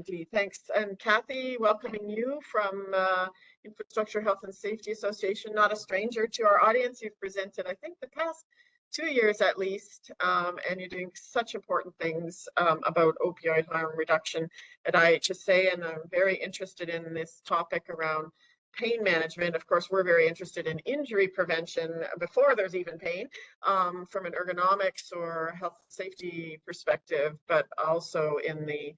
indeed. Thanks. And Kathy, welcoming you from Infrastructure Health and Safety Association, not a stranger to our audience. You've presented, I think, the past 2 years at least, and you're doing such important things about opioid harm reduction at IHSA, and I'm very interested in this topic around pain management. Of course, we're very interested in injury prevention before there's even pain, from an ergonomics or health safety perspective, but also in the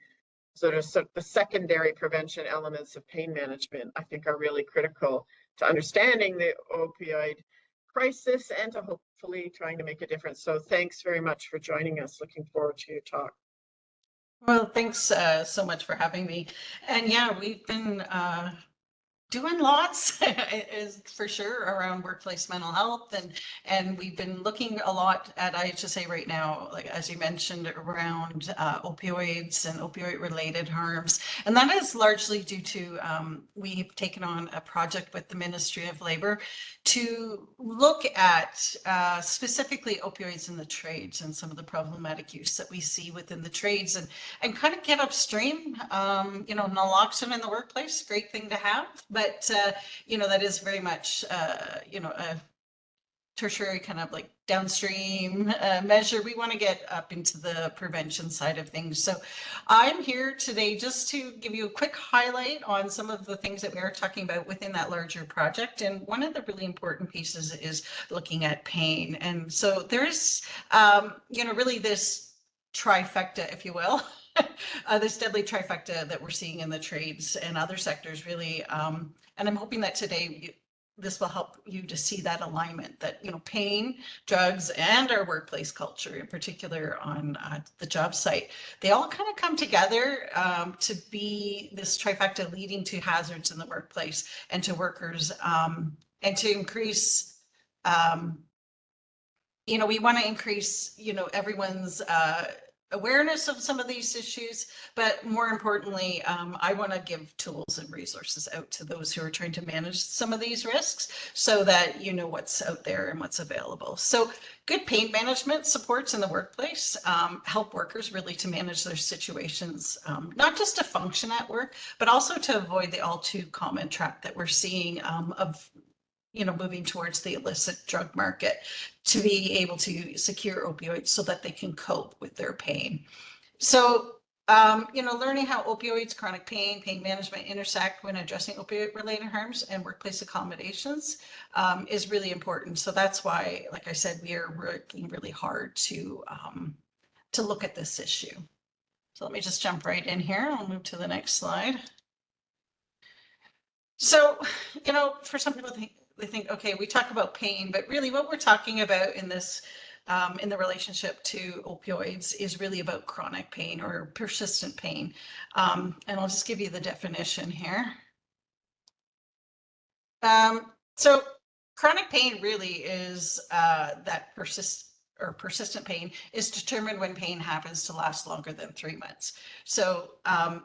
sort of the secondary prevention elements of pain management, I think, are really critical to understanding the opioid crisis and to hopefully trying to make a difference. So thanks very much for joining us. Looking forward to your talk. Well, thanks so much for having me. And yeah, we've been doing lots is for sure around workplace mental health, and we've been looking a lot at IHSA right now, like as you mentioned, around opioids and opioid related harms, and that is largely due to we've taken on a project with the Ministry of Labor to look at specifically opioids in the trades and some of the problematic use that we see within the trades, and kind of get upstream. Naloxone in the workplace, great thing to have, but that is very much a tertiary kind of like downstream measure. We want to get up into the prevention side of things. So I'm here today just to give you a quick highlight on some of the things that we are talking about within that larger project. And one of the really important pieces is looking at pain. And so there's, really this trifecta, if you will, this deadly trifecta that we're seeing in the trades and other sectors, really. And I'm hoping that today this will help you to see that alignment, that pain, drugs, and our workplace culture, in particular on the job site, they all kind of come together to be this trifecta leading to hazards in the workplace and to workers, and to increase. We want to increase, everyone's awareness of some of these issues, but more importantly, I want to give tools and resources out to those who are trying to manage some of these risks so that you know what's out there and what's available. So good pain management supports in the workplace help workers really to manage their situations, not just to function at work, but also to avoid the all too common trap that we're seeing of moving towards the illicit drug market, to be able to secure opioids so that they can cope with their pain. So, learning how opioids, chronic pain, pain management intersect when addressing opioid-related harms and workplace accommodations is really important. So that's why, like I said, we are working really hard to look at this issue. So let me just jump right in here. I'll move to the next slide. So, for some people, they think, okay, we talk about pain, but really what we're talking about in this, in the relationship to opioids is really about chronic pain or persistent pain. And I'll just give you the definition here. So chronic pain really is that persistent pain is determined when pain happens to last longer than 3 months. So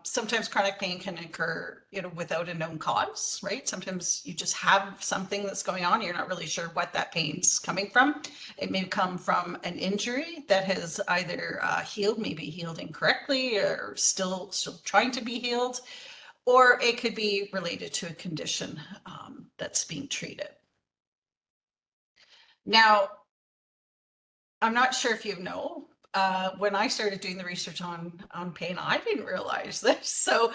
sometimes chronic pain can occur, without a known cause, right? Sometimes you just have something that's going on. You're not really sure what that pain's coming from. It may come from an injury that has either healed, maybe healed incorrectly, or still trying to be healed, or it could be related to a condition that's being treated. Now, I'm not sure if you know, when I started doing the research on pain, I didn't realize this. So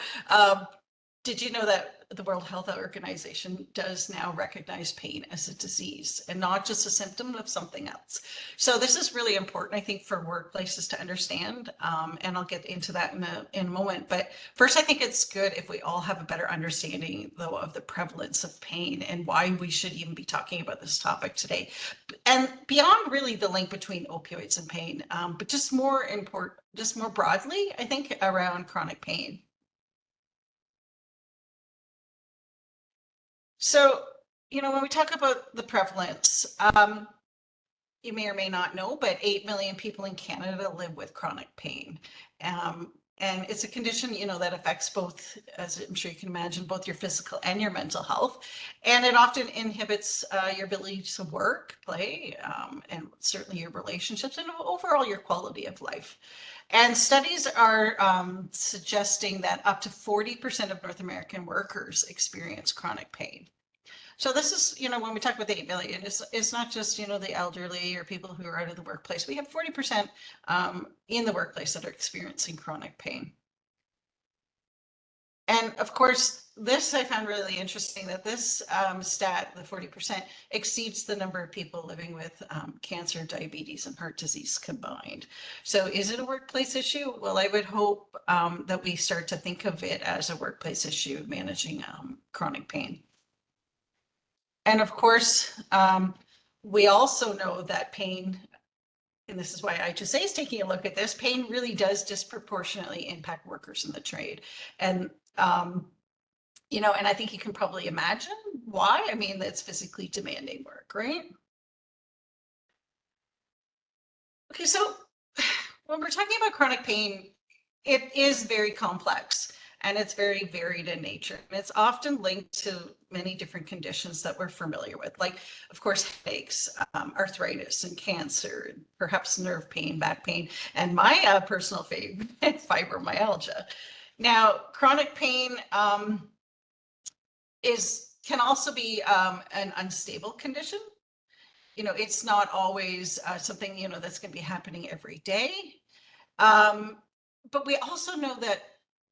did you know that the World Health Organization does now recognize pain as a disease and not just a symptom of something else? So this is really important, I think, for workplaces to understand, and I'll get into that in a moment. But first, I think it's good if we all have a better understanding, though, of the prevalence of pain and why we should even be talking about this topic today. And beyond really the link between opioids and pain, but just more broadly, I think, around chronic pain. So, when we talk about the prevalence, you may or may not know, but 8 million people in Canada live with chronic pain. And it's a condition, you know, that affects both, as I'm sure you can imagine, both your physical and your mental health. And it often inhibits your ability to work, play, and certainly your relationships and overall your quality of life. And studies are suggesting that up to 40% of North American workers experience chronic pain. So this is, you know, when we talk about the 8 million, it's not just, you know, the elderly or people who are out of the workplace. We have 40% in the workplace that are experiencing chronic pain. And of course, this I found really interesting, that this stat, the 40%, exceeds the number of people living with cancer, diabetes, and heart disease combined. So is it a workplace issue? Well, I would hope that we start to think of it as a workplace issue, managing chronic pain. And of course, we also know that pain, and this is why IHSA is taking a look at this, pain really does disproportionately impact workers in the trade. And, you know, and I think you can probably imagine why. I mean, it's physically demanding work, right? Okay, so when we're talking about chronic pain, it is very complex. And it's very varied in nature. And it's often linked to many different conditions that we're familiar with, like, of course, headaches, arthritis, and cancer, and perhaps nerve pain, back pain, and my personal favorite, fibromyalgia. Now, chronic pain can also be an unstable condition. You know, it's not always something, you know, that's going to be happening every day. But we also know that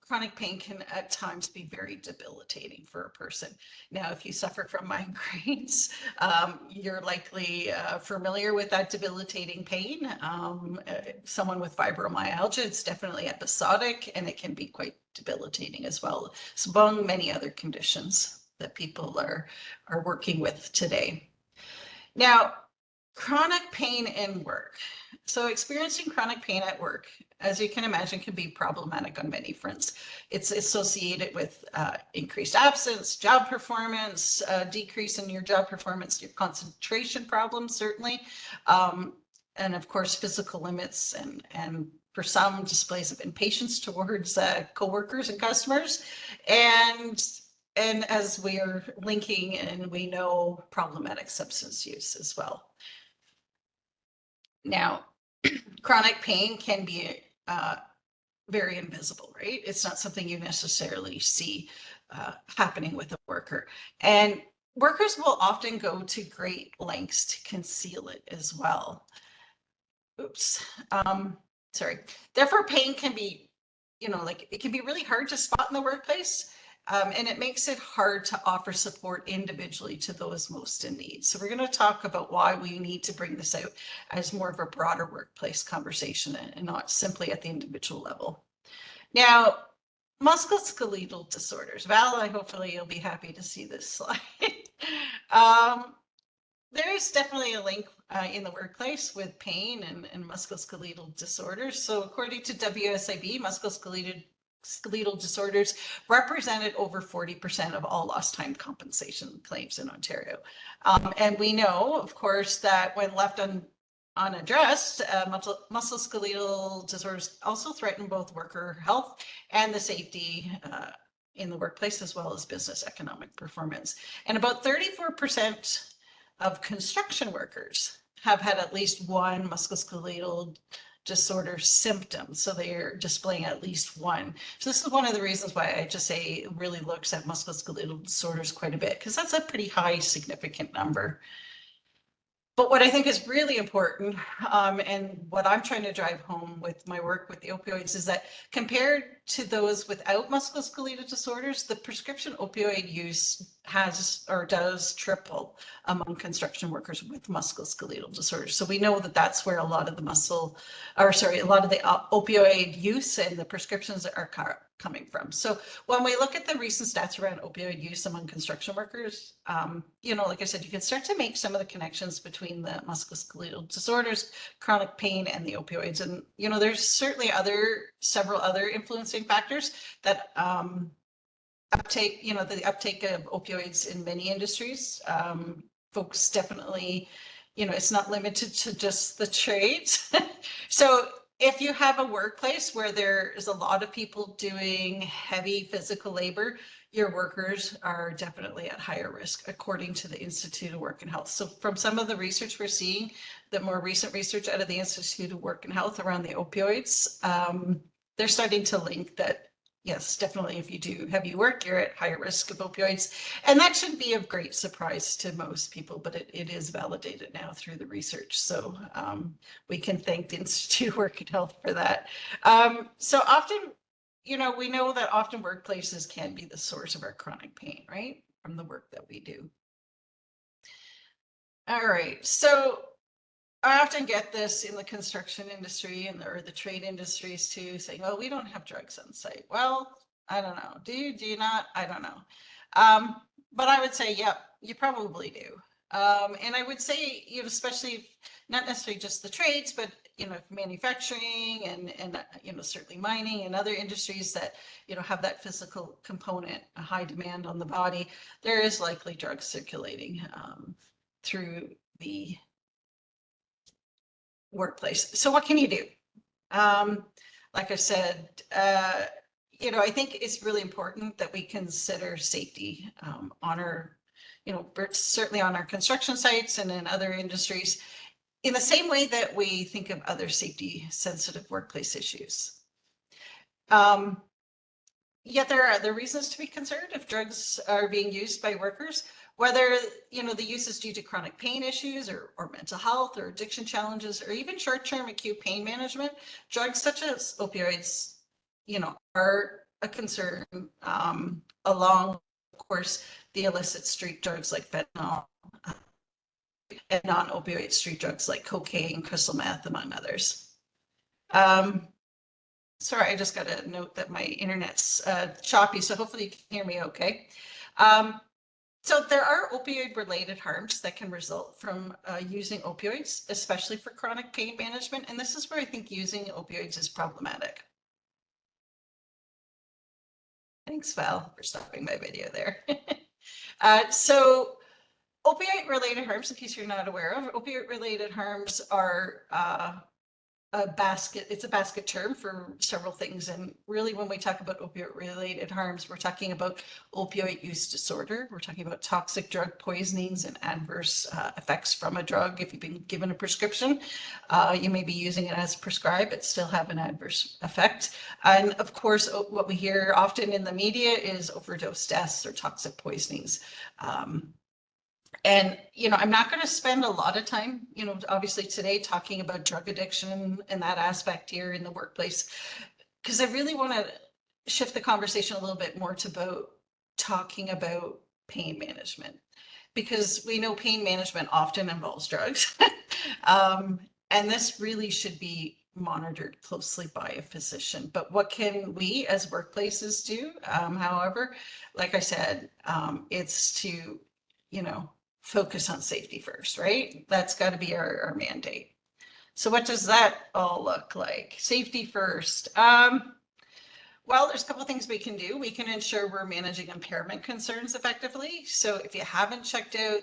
chronic pain can at times be very debilitating for a person. Now, if you suffer from migraines, you're likely familiar with that debilitating pain. Someone with fibromyalgia, it's definitely episodic, and it can be quite debilitating as well, so among many other conditions that people are working with today. Now, chronic pain in work. So experiencing chronic pain at work, as you can imagine, can be problematic on many fronts. It's associated with increased absence, job performance, decrease in your job performance, your concentration problems, certainly, and of course, physical limits, and for some, displays of impatience towards coworkers and customers, and as we are linking, and we know, problematic substance use as well. Now, chronic pain can be very invisible, right? It's not something you necessarily see happening with a worker. And workers will often go to great lengths to conceal it as well. Oops, sorry. Therefore, pain can be, you know, like, it can be really hard to spot in the workplace. And it makes it hard to offer support individually to those most in need. So we're going to talk about why we need to bring this out as more of a broader workplace conversation, and not simply at the individual level. Now, musculoskeletal disorders. Val, hopefully you'll be happy to see this slide. There is definitely a link in the workplace with pain and musculoskeletal disorders. So according to WSIB, musculoskeletal disorders represented over 40% of all lost time compensation claims in Ontario. And we know, of course, that when left unaddressed, musculoskeletal disorders also threaten both worker health and the safety in the workplace, as well as business economic performance. And about 34% of construction workers have had at least one musculoskeletal disorder symptom. So they are displaying at least one. So this is one of the reasons why IHSA really looks at musculoskeletal disorders quite a bit, because that's a pretty high significant number. But what I think is really important, and what I'm trying to drive home with my work with the opioids, is that compared to those without musculoskeletal disorders, the prescription opioid use does triple among construction workers with musculoskeletal disorders. So we know that that's where a lot of the opioid use and the prescriptions are coming from. So when we look at the recent stats around opioid use among construction workers, you know, like I said, you can start to make some of the connections between the musculoskeletal disorders, chronic pain, and the opioids. And, you know, there's certainly several other influencing factors that the uptake of opioids in many industries. Folks definitely, you know, it's not limited to just the trades. So if you have a workplace where there is a lot of people doing heavy physical labor, your workers are definitely at higher risk, according to the Institute of Work and Health. So from some of the research we're seeing, the more recent research out of the Institute of Work and Health around the opioids, they're starting to link that, yes, definitely if you do heavy work, you're at higher risk of opioids. And that shouldn't be of great surprise to most people, but it is validated now through the research. So we can thank the Institute of Work and Health for that. So often, you know, we know that often workplaces can be the source of our chronic pain, right? From the work that we do. All right, so I often get this in the construction industry or the trade industries too, saying, well, we don't have drugs on site. Well, I don't know. Do you not? I don't know. But I would say, yep, you probably do. And I would say, you know, especially not necessarily just the trades, but, you know, manufacturing and you know, certainly mining and other industries that, you know, have that physical component, a high demand on the body, there is likely drugs circulating through the workplace. So what can you do? Like I said, you know, I think it's really important that we consider safety on our, you know, certainly on our construction sites and in other industries, in the same way that we think of other safety sensitive workplace issues. Yet there are other reasons to be concerned if drugs are being used by workers, whether, you know, the use is due to chronic pain issues or mental health or addiction challenges, or even short-term acute pain management. Drugs such as opioids, you know, are a concern, along, of course, the illicit street drugs like fentanyl and non-opioid street drugs like cocaine, crystal meth, among others. Sorry, I just got a note that my internet's choppy, so hopefully you can hear me okay. So there are opioid-related harms that can result from using opioids, especially for chronic pain management, and this is where I think using opioids is problematic. Thanks, Val, for stopping my video there. So opioid-related harms, in case you're not aware of, opioid-related harms are it's a basket term for several things. And really, when we talk about opioid related harms, we're talking about opioid use disorder. We're talking about toxic drug poisonings and adverse effects from a drug. If you've been given a prescription, you may be using it as prescribed, but still have an adverse effect. And of course, what we hear often in the media is overdose deaths or toxic poisonings. And, you know, I'm not going to spend a lot of time, you know, obviously today talking about drug addiction and that aspect here in the workplace, because I really want to shift the conversation a little bit more to about talking about pain management, because we know pain management often involves drugs. And this really should be monitored closely by a physician. But what can we as workplaces do? However, like I said, it's to, you know, focus on safety first, right? That's got to be our mandate. So what does that all look like? Safety first. Well, there's a couple of things we can do. We can ensure we're managing impairment concerns effectively. So if you haven't checked out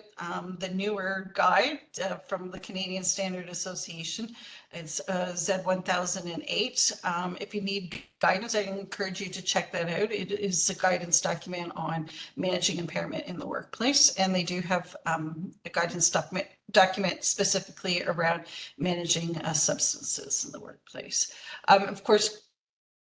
the newer guide from the Canadian Standard Association, it's Z1008. If you need guidance, I encourage you to check that out. It is a guidance document on managing impairment in the workplace, and they do have a guidance document specifically around managing substances in the workplace. Of course,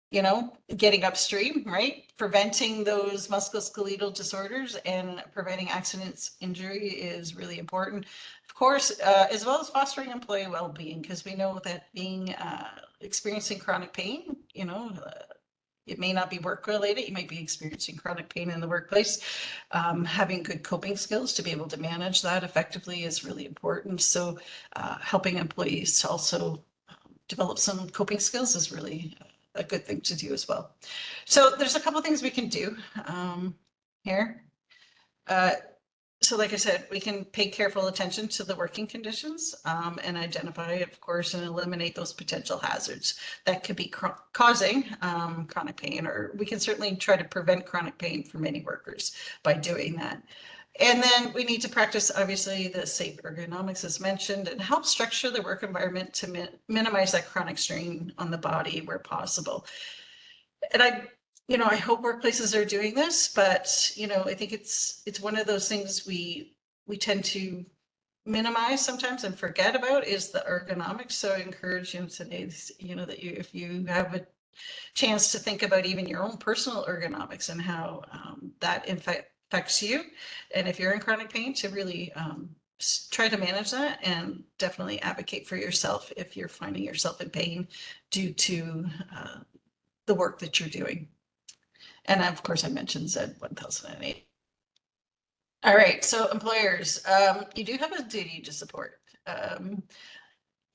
you know, getting upstream, right? Preventing those musculoskeletal disorders and preventing accidents, injury is really important. Of course, as well as fostering employee well-being, because we know that being experiencing chronic pain, you know, it may not be work-related. You might be experiencing chronic pain in the workplace. Having good coping skills to be able to manage that effectively is really important. So helping employees to also develop some coping skills is really a good thing to do as well. So there's a couple of things we can do here. So like I said, we can pay careful attention to the working conditions and identify, of course, and eliminate those potential hazards that could be causing chronic pain, or we can certainly try to prevent chronic pain for many workers by doing that. And then we need to practice, obviously, the safe ergonomics as mentioned, and help structure the work environment to minimize that chronic strain on the body where possible. And I hope workplaces are doing this, but, I think it's one of those things we tend to minimize sometimes and forget about is the ergonomics. So I encourage you today, that if you have a chance to think about even your own personal ergonomics and how that affects you. And if you're in chronic pain, to really try to manage that and definitely advocate for yourself if you're finding yourself in pain due to the work that you're doing. And of course, I mentioned Z 1008. All right, so employers, you do have a duty to support.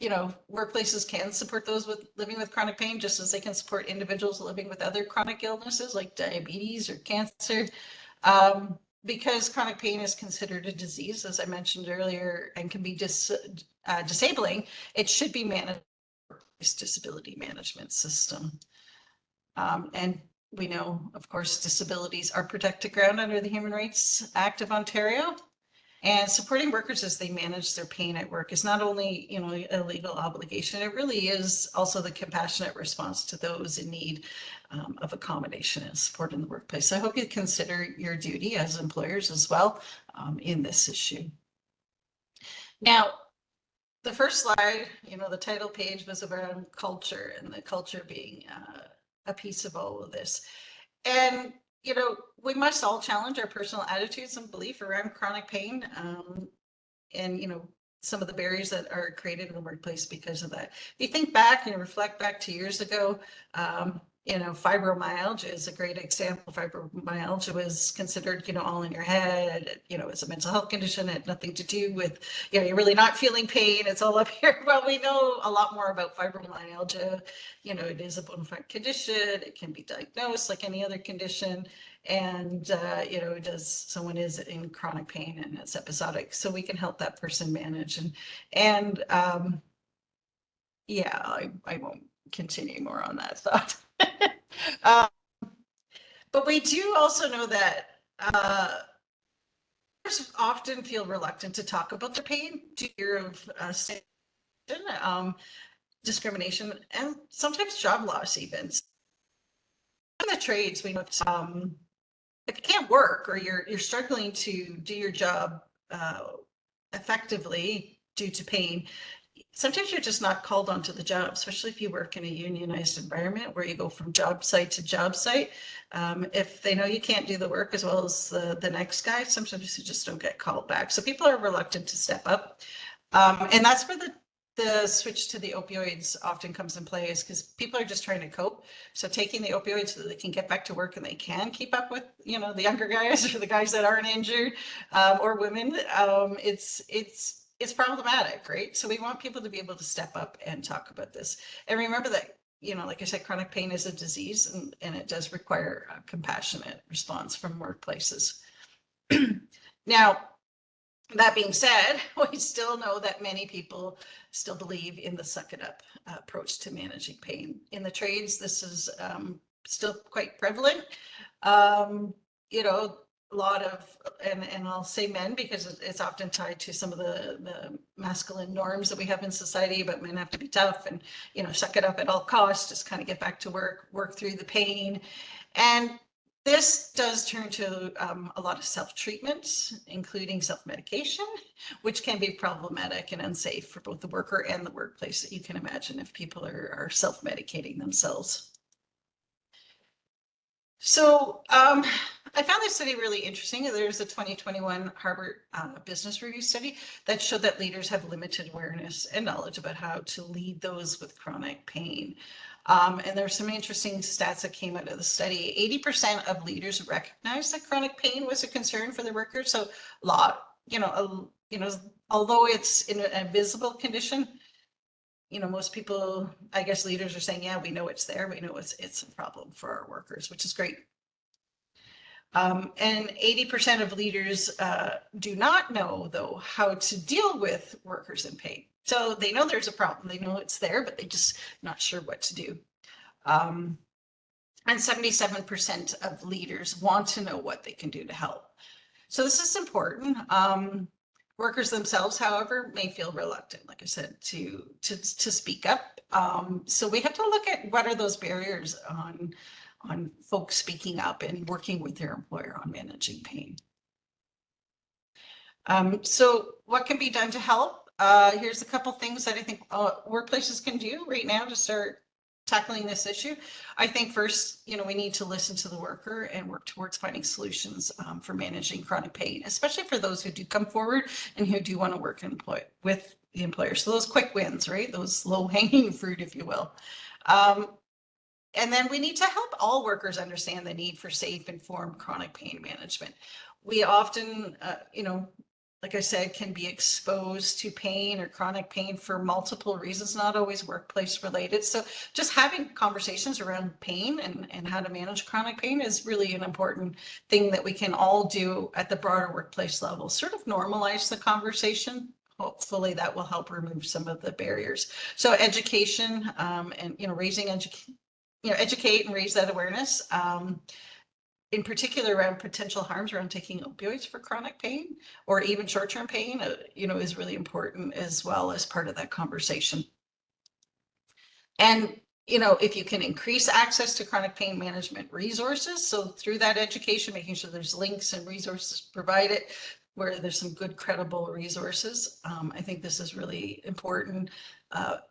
Workplaces can support those living with chronic pain just as they can support individuals living with other chronic illnesses like diabetes or cancer. Because chronic pain is considered a disease, as I mentioned earlier, and can be disabling, it should be managed by the disability management system. And we know, of course, disabilities are protected ground under the Human Rights Act of Ontario. And supporting workers as they manage their pain at work is not only, a legal obligation, it really is also the compassionate response to those in need of accommodation and support in the workplace. So I hope you consider your duty as employers as well in this issue. Now, the first slide, the title page was around culture and the culture being a piece of all of this. And we must all challenge our personal attitudes and belief around chronic pain and, some of the barriers that are created in the workplace because of that. If you think back and reflect back to years ago, fibromyalgia is a great example. Fibromyalgia was considered, all in your head, it's a mental health condition. It had nothing to do with, you're really not feeling pain. It's all up here. Well, we know a lot more about fibromyalgia. It is a bona fide condition. It can be diagnosed like any other condition. And, someone is in chronic pain and it's episodic. So we can help that person manage. And I won't continue more on that thought. But we do also know that often feel reluctant to talk about their pain due to fear of discrimination, and sometimes job loss even. In the trades, we know if you can't work or you're struggling to do your job effectively due to pain, sometimes you're just not called onto the job, especially if you work in a unionized environment where you go from job site to job site. If they know you can't do the work as well as the next guy, sometimes you just don't get called back. So people are reluctant to step up. And that's where the switch to the opioids often comes in play, is because people are just trying to cope. So taking the opioids so that they can get back to work and they can keep up with, the younger guys or the guys that aren't injured or women, it's problematic, right? So we want people to be able to step up and talk about this. And remember that, like I said, chronic pain is a disease and it does require a compassionate response from workplaces. Now, that being said, we still know that many people still believe in the suck it up approach to managing pain. In the trades, this is still quite prevalent. A lot of, and I'll say men because it's often tied to some of the masculine norms that we have in society, but men have to be tough and, suck it up at all costs, just kind of get back to work through the pain. And this does turn to a lot of self-treatment, including self-medication, which can be problematic and unsafe for both the worker and the workplace. You can imagine if people are self-medicating themselves. So I found this study really interesting. There's a 2021 Harvard Business Review study that showed that leaders have limited awareness and knowledge about how to lead those with chronic pain. And there's some interesting stats that came out of the study. 80% of leaders recognized that chronic pain was a concern for their workers. So a lot, although it's in a visible condition, most people, I guess leaders are saying, yeah, we know it's there. We know it's a problem for our workers, which is great. And 80% of leaders do not know, though, how to deal with workers in pain. So they know there's a problem. They know it's there, but they're just not sure what to do. And 77% of leaders want to know what they can do to help. So this is important. Workers themselves, however, may feel reluctant, like I said, to speak up. So we have to look at what are those barriers on folks speaking up and working with their employer on managing pain. So what can be done to help? Here's a couple things that I think workplaces can do right now to start tackling this issue. I think first, we need to listen to the worker and work towards finding solutions for managing chronic pain, especially for those who do come forward and who do want to work with the employer. So those quick wins, right? Those low-hanging fruit, if you will. And then we need to help all workers understand the need for safe, informed chronic pain management. We often, like I said, can be exposed to pain or chronic pain for multiple reasons, not always workplace related. So just having conversations around pain and how to manage chronic pain is really an important thing that we can all do at the broader workplace level, sort of normalize the conversation. Hopefully that will help remove some of the barriers. So education and, educate and raise that awareness. In particular around potential harms around taking opioids for chronic pain or even short-term pain, is really important as well as part of that conversation. And, if you can increase access to chronic pain management resources, so through that education, making sure there's links and resources provided where there's some good credible resources. I think this is really important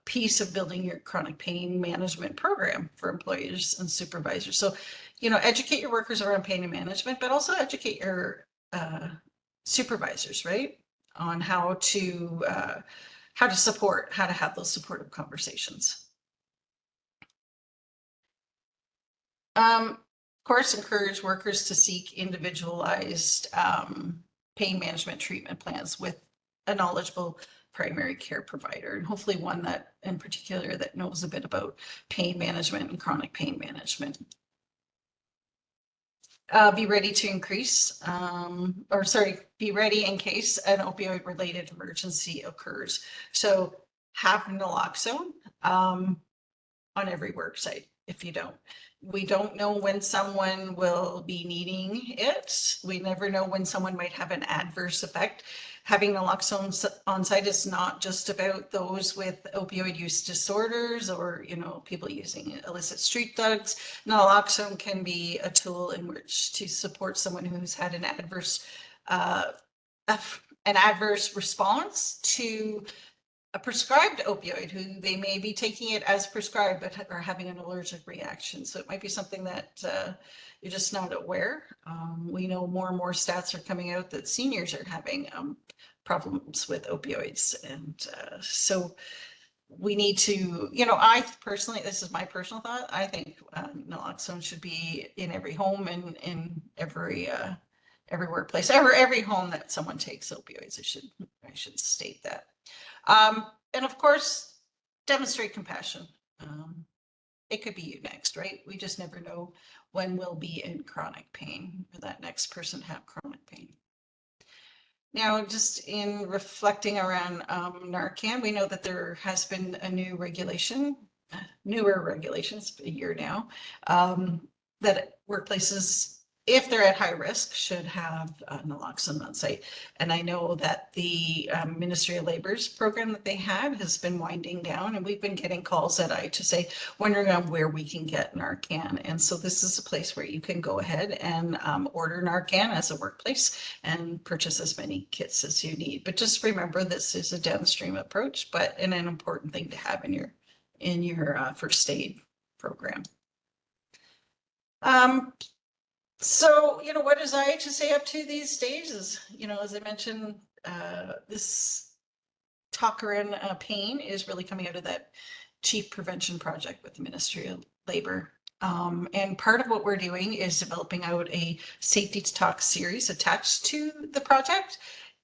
piece of building your chronic pain management program for employers and supervisors. So, educate your workers around pain and management, but also educate your supervisors, right, on how to support, how to have those supportive conversations. Of course, encourage workers to seek individualized pain management treatment plans with a knowledgeable primary care provider, and hopefully one that in particular that knows a bit about pain management and chronic pain management. Be ready to increase, be ready in case an opioid related emergency occurs. So have naloxone on every work site if you don't. We don't know when someone will be needing it. We never know when someone might have an adverse effect. Having naloxone on site is not just about those with opioid use disorders or, people using illicit street drugs. Naloxone can be a tool in which to support someone who's had an adverse response to a prescribed opioid, who they may be taking it as prescribed but are having an allergic reaction. So it might be something that you're just not aware. We know more and more stats are coming out that seniors are having problems with opioids. And so we need to, I personally, this is my personal thought, I think naloxone should be in every home and in every workplace, every home that someone takes opioids. I should state that. And of course, demonstrate compassion. It could be you next, right? We just never know when we'll be in chronic pain or that next person have chronic pain. Now, just in reflecting around Narcan, we know that there has been a newer regulations, a year now, that workplaces, if they're at high risk, should have naloxone on site. And I know that the Ministry of Labor's program that they have has been winding down, and we've been getting calls at IHSA wondering on where we can get Narcan. And so this is a place where you can go ahead and order Narcan as a workplace and purchase as many kits as you need. But just remember, this is a downstream approach, but an important thing to have in your first aid program. So, what is IHSA up to these days is, as I mentioned, this talk around pain is really coming out of that Chief Prevention Project with the Ministry of Labor. And part of what we're doing is developing out a safety talk series attached to the project.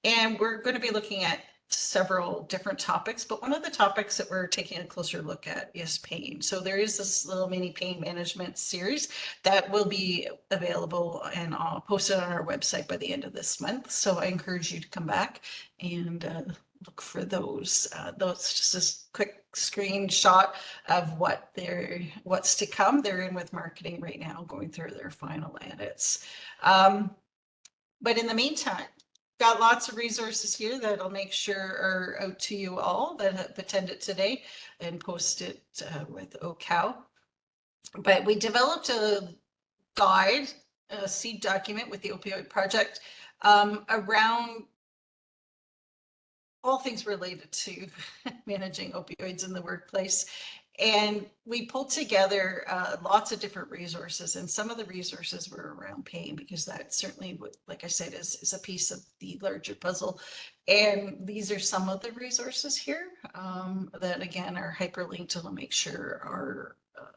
And we're going to be looking at several different topics, but one of the topics that we're taking a closer look at is pain. So there is this little mini pain management series that will be available, and I'll post it on our website by the end of this month. So I encourage you to come back and look for those. Those just a quick screenshot of what's to come. They're in with marketing right now, going through their final edits. But in the meantime, got lots of resources here that I'll make sure are out to you all that have attended today and post it with OCAL. But we developed a guide, a seed document with the opioid project around all things related to managing opioids in the workplace. And we pulled together lots of different resources, and some of the resources were around pain, because that certainly, like I said, is a piece of the larger puzzle. And these are some of the resources here that, again, are hyperlinked to make sure are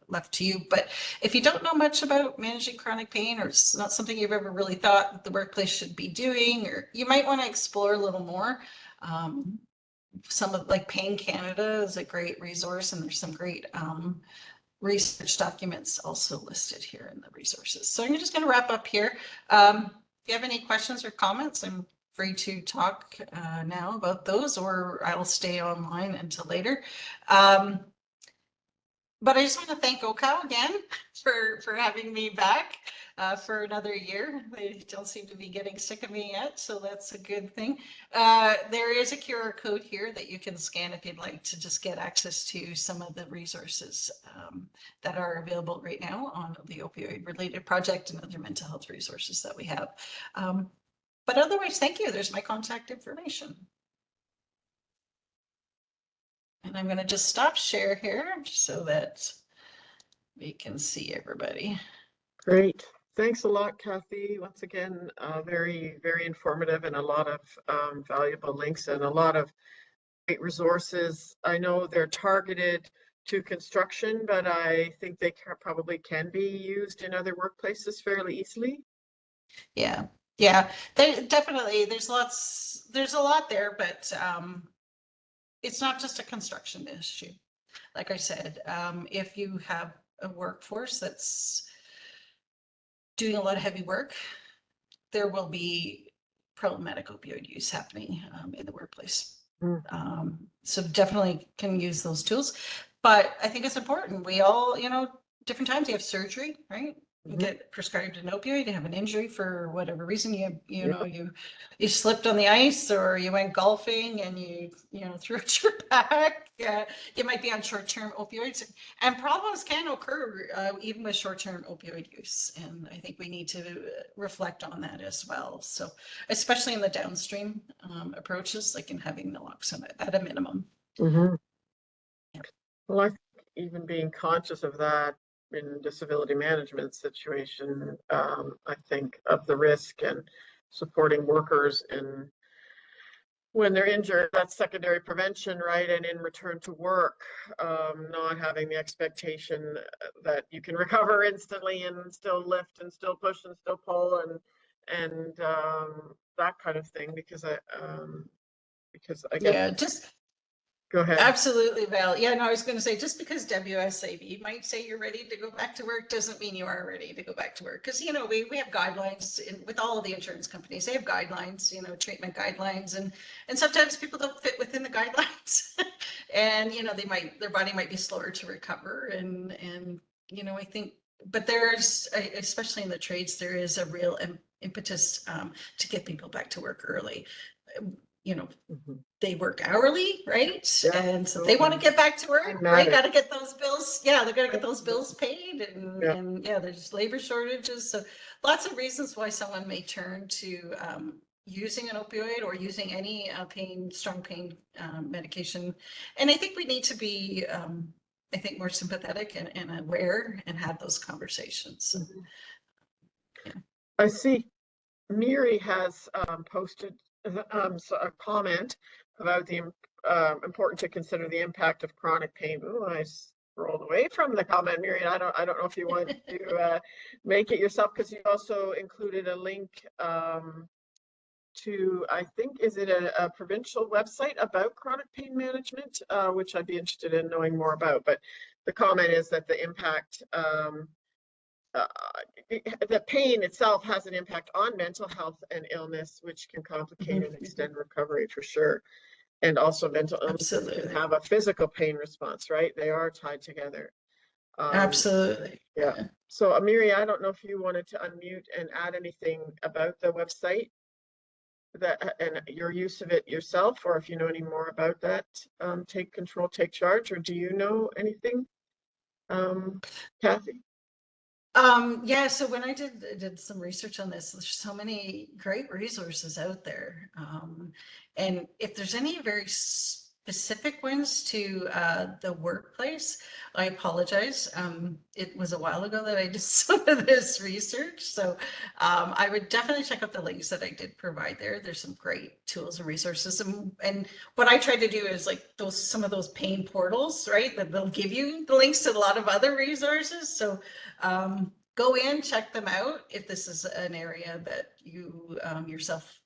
left to you. But if you don't know much about managing chronic pain, or it's not something you've ever really thought that the workplace should be doing, or you might want to explore a little more. Some of, like, Pain Canada is a great resource, and there's some great research documents also listed here in the resources. So I'm just going to wrap up here. If you have any questions or comments, I'm free to talk now about those, or I'll stay online until later. But I just want to thank OCAL again for having me back for another year. They don't seem to be getting sick of me yet, so that's a good thing. There is a QR code here that you can scan if you'd like to just get access to some of the resources that are available right now on the opioid related project and other mental health resources that we have. But otherwise, thank you. There's my contact information. And I'm going to just stop share here so that we can see everybody. Great. Thanks a lot, Kathy. Once again, very, very informative, and a lot of valuable links and a lot of great resources. I know they're targeted to construction, but I think they probably can be used in other workplaces fairly easily. Yeah, yeah, definitely. There's a lot there, but it's not just a construction issue. Like I said, if you have a workforce that's doing a lot of heavy work, there will be problematic opioid use happening in the workplace. So definitely can use those tools. But I think it's important. We all, different times you have surgery, right? You get prescribed an opioid, you have an injury for whatever reason, you slipped on the ice, or you went golfing and you threw out your back. You might be on short-term opioids, and problems can occur even with short-term opioid use. And I think we need to reflect on that as well. So especially in the downstream approaches, like in having naloxone at a minimum. Yeah. Well, I think even being conscious of that in disability management situation, I think of the risk and supporting workers in when they're injured, that's secondary prevention, right? And in return to work, not having the expectation that you can recover instantly and still lift and still push and still pull and that kind of thing, because I guess go ahead. Absolutely, Val. Yeah, no, I was going to say, just because WSAB might say you're ready to go back to work doesn't mean you are ready to go back to work. Because, we have guidelines with all of the insurance companies. They have guidelines, treatment guidelines, and sometimes people don't fit within the guidelines. And, their body might be slower to recover. And I think, but there's, especially in the trades, there is a real impetus to get people back to work early. They work hourly, right? Yeah, and so they want to get back to work, right? Got to get those bills. Yeah, they're going to get those bills paid, and there's labor shortages. So lots of reasons why someone may turn to using an opioid or using any strong pain medication. And I think we need to be, more sympathetic and aware and have those conversations. I see Miri has posted a comment about the important to consider the impact of chronic pain. Ooh, I scrolled away from the comment, Miri. I don't know if you want to make it yourself, because you also included a link to, I think, is it a provincial website about chronic pain management, which I'd be interested in knowing more about. But the comment is that the impact the pain itself has an impact on mental health and illness, which can complicate and extend recovery for sure. And also mental illness can have a physical pain response, right? They are tied together. Absolutely. Yeah. So Amiri, I don't know if you wanted to unmute and add anything about the website that and your use of it yourself, or if you know any more about that. Take control, take charge, or do you know anything, Kathy? Yeah, so when I did some research on this, there's so many great resources out there. And if there's any very specific ones to the workplace, I apologize. It was a while ago that I did some of this research. So I would definitely check out the links that I did provide there. There's some great tools and resources. And what I try to do is like some of those pain portals, right? That they'll give you the links to a lot of other resources. So go in, check them out if this is an area that you yourself,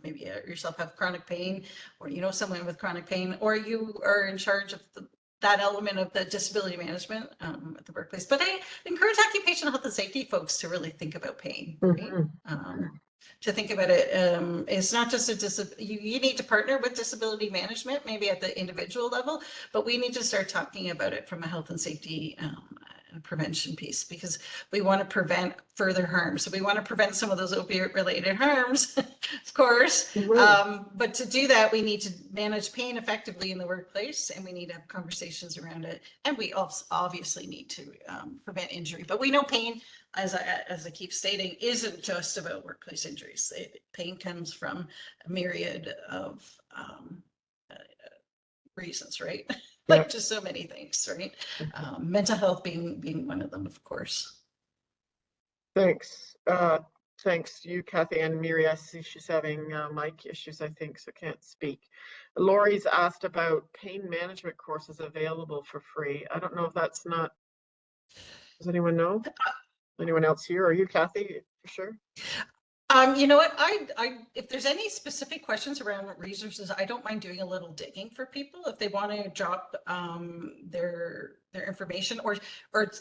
maybe yourself have chronic pain, or someone with chronic pain, or you are in charge of that element of the disability management at the workplace. But I encourage occupational health and safety folks to really think about pain, right? To think about it, it's not just you need to partner with disability management, maybe at the individual level, but we need to start talking about it from a health and safety prevention piece, because we want to prevent further harm. So we want to prevent some of those opioid related harms, of course. But to do that, we need to manage pain effectively in the workplace, and we need to have conversations around it. And we also obviously need to prevent injury. But we know pain, as I keep stating, isn't just about workplace injuries. Pain comes from a myriad of reasons, right? Like just so many things, right? Mental health being one of them, of course. Thanks. Thanks you, Kathy, and Miri. I see she's having mic issues, I think, so can't speak. Lori's asked about pain management courses available for free. I don't know if that's not, does anyone know? Anyone else here? Are you, Kathy, for sure? You know what, if there's any specific questions around resources, I don't mind doing a little digging for people if they want to drop their information, or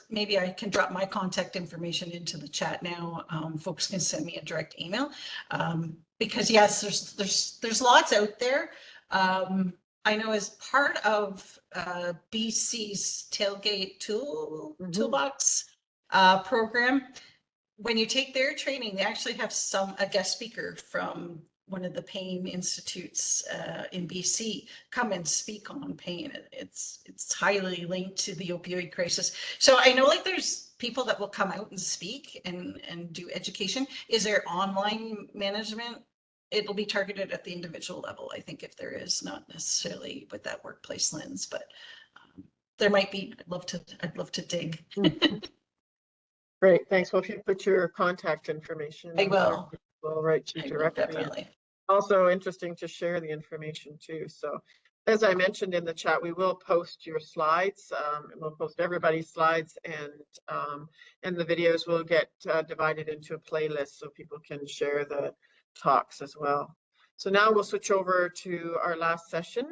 maybe I can drop my contact information into the chat now. Folks can send me a direct email, because yes, there's lots out there. I know as part of BC's Tailgate Toolbox program, when you take their training, they actually have a guest speaker from one of the pain institutes in BC come and speak on pain. It's highly linked to the opioid crisis. So I know like there's people that will come out and speak and do education. Is there online management? It'll be targeted at the individual level, I think, if there is, not necessarily with that workplace lens, but there might be. I'd love to dig. Great, thanks. Well, if you put your contact information, I will. We'll write to you directly. Definitely. Also interesting to share the information too. So as I mentioned in the chat, we will post your slides. We'll post everybody's slides, and the videos will get divided into a playlist so people can share the talks as well. So now we'll switch over to our last session.